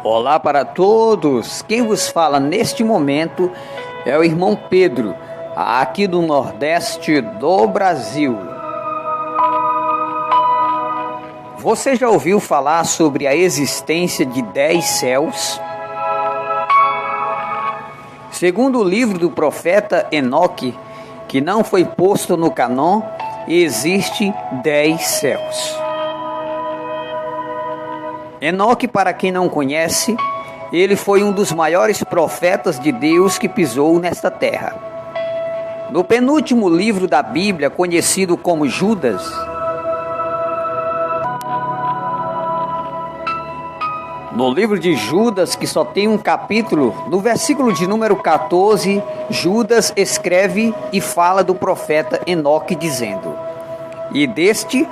Olá para todos, quem vos fala neste momento é o irmão Pedro, aqui do Nordeste do Brasil. Você já ouviu falar sobre a existência de 10 céus? Segundo o livro do profeta Enoque, que não foi posto no cânon, existe 10 céus. Enoque, para quem não conhece, ele foi um dos maiores profetas de Deus que pisou nesta terra. No penúltimo livro da Bíblia, conhecido como Judas, no livro de Judas, que só tem um capítulo, no versículo de número 14, Judas escreve e fala do profeta Enoque, dizendo: "E deste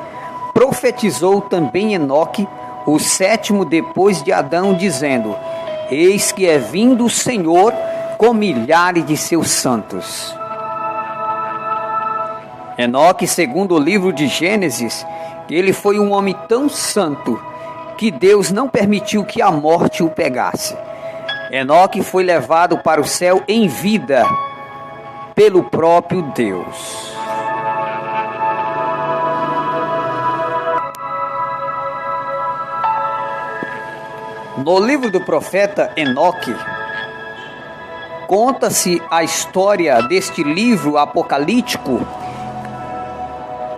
profetizou também Enoque, o sétimo depois de Adão, dizendo: Eis que é vindo o Senhor com milhares de seus santos." Enoque, segundo o livro de Gênesis, ele foi um homem tão santo que Deus não permitiu que a morte o pegasse. Enoque foi levado para o céu em vida pelo próprio Deus. No livro do profeta Enoque, conta-se a história deste livro apocalíptico,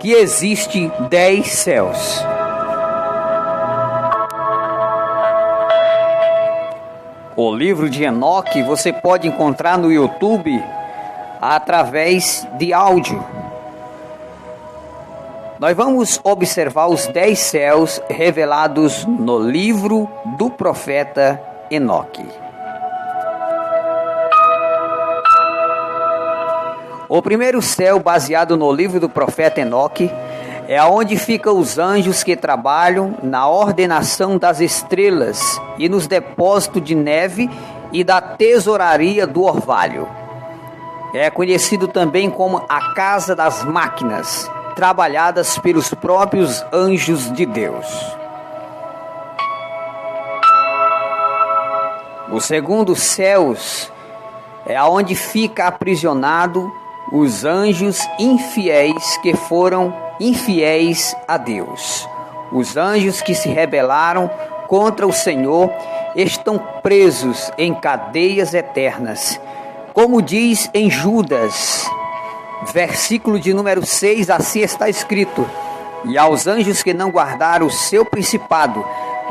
que existe 10 céus. O livro de Enoque você pode encontrar no YouTube através de áudio. Nós vamos observar os 10 céus revelados no livro do profeta Enoque. O primeiro céu, baseado no livro do profeta Enoque, é onde ficam os anjos que trabalham na ordenação das estrelas e nos depósitos de neve e da tesouraria do orvalho. É conhecido também como a casa das máquinas, trabalhadas pelos próprios anjos de Deus. O segundo céus é onde fica aprisionado os anjos infiéis que foram infiéis a Deus. Os anjos que se rebelaram contra o Senhor estão presos em cadeias eternas. Como diz em Judas, versículo de número 6, assim está escrito: "E aos anjos que não guardaram o seu principado,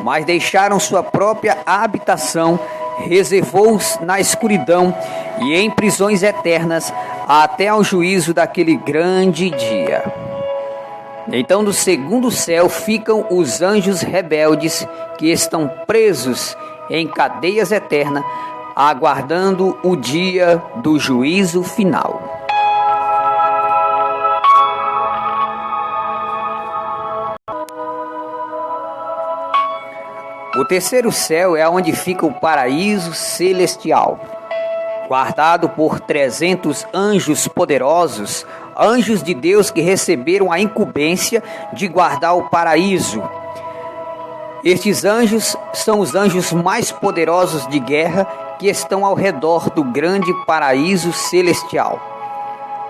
mas deixaram sua própria habitação, reservou-os na escuridão e em prisões eternas, até ao juízo daquele grande dia." Então, no segundo céu ficam os anjos rebeldes, que estão presos em cadeias eternas, aguardando o dia do juízo final. O terceiro céu é onde fica o paraíso celestial, guardado por 300 anjos poderosos, anjos de Deus que receberam a incumbência de guardar o paraíso. Estes anjos são os anjos mais poderosos de guerra que estão ao redor do grande paraíso celestial.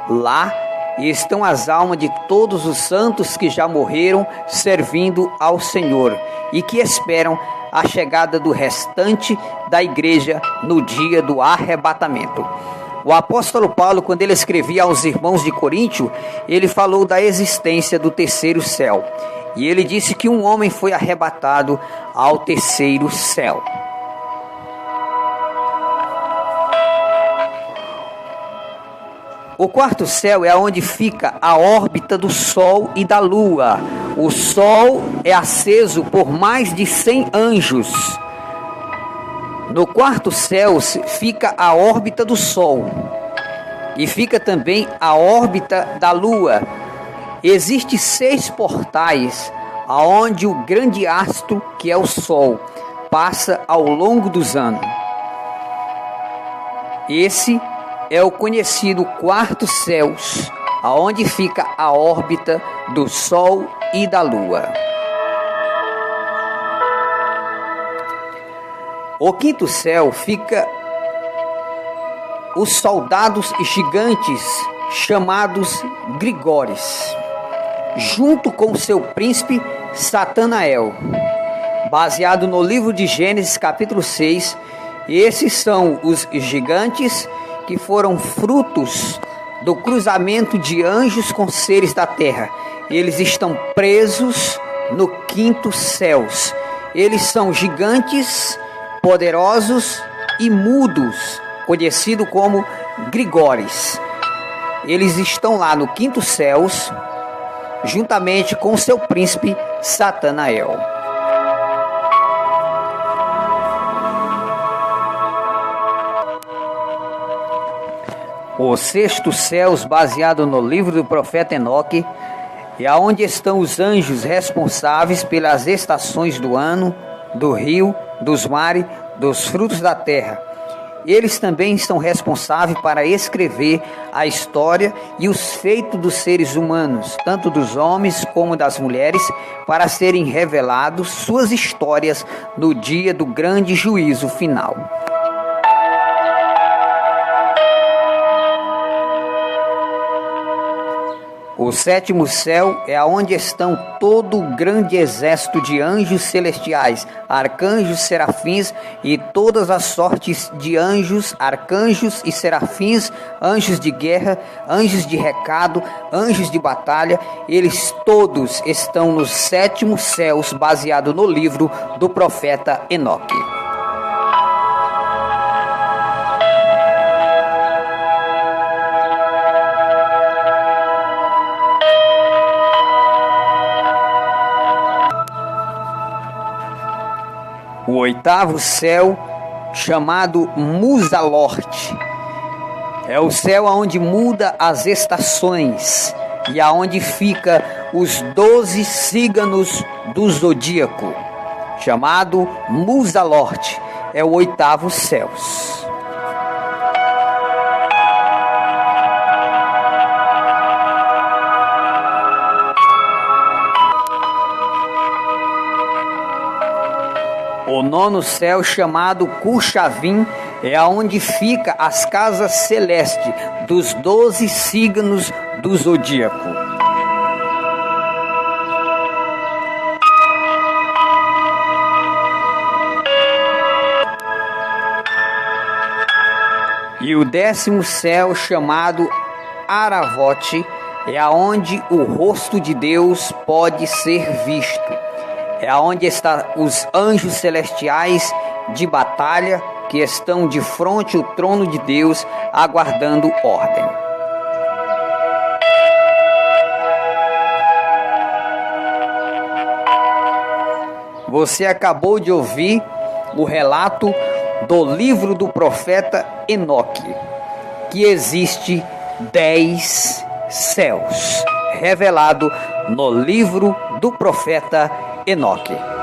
Lá estão as almas de todos os santos que já morreram servindo ao Senhor e que esperam a chegada do restante da igreja no dia do arrebatamento. O apóstolo Paulo, quando ele escrevia aos irmãos de Coríntio, ele falou da existência do terceiro céu. E ele disse que um homem foi arrebatado ao terceiro céu. O quarto céu é onde fica a órbita do Sol e da Lua. O Sol é aceso por mais de 100 anjos. No quarto céu fica a órbita do Sol e fica também a órbita da Lua. Existem 6 portais aonde o grande astro, que é o Sol, passa ao longo dos anos. Esse é o conhecido quarto céu, aonde fica a órbita do Sol e da Lua. O quinto céu fica os soldados gigantes chamados Grigores, junto com seu príncipe Satanael. Baseado no livro de Gênesis capítulo 6, esses são os gigantes que foram frutos do cruzamento de anjos com seres da terra. Eles estão presos no quinto céus. Eles são gigantes, poderosos e mudos, conhecido como Grigores. Eles estão lá no quinto céus, juntamente com seu príncipe Satanael. O sexto céu, baseado no livro do profeta Enoque, é aonde estão os anjos responsáveis pelas estações do ano, do rio, dos mares, dos frutos da terra. Eles também estão responsáveis para escrever a história e os feitos dos seres humanos, tanto dos homens como das mulheres, para serem revelados suas histórias no dia do grande juízo final. O sétimo céu é aonde estão todo o grande exército de anjos celestiais, arcanjos, serafins e todas as sortes de anjos, arcanjos e serafins, anjos de guerra, anjos de recado, anjos de batalha. Eles todos estão nos sétimos céus, baseado no livro do profeta Enoque. O oitavo céu, chamado Muzalorte, é o céu onde muda as estações e aonde fica os 12 signos do zodíaco, chamado Muzalorte, é o oitavo céu. O nono céu, chamado Curchavim, é aonde fica as casas celestes dos 12 signos do zodíaco. E o décimo céu, chamado Aravote, é aonde o rosto de Deus pode ser visto. É aonde estão os anjos celestiais de batalha que estão de frente ao trono de Deus, aguardando ordem. Você acabou de ouvir o relato do livro do profeta Enoque, que existe 10 céus, revelado no livro do profeta Enoque.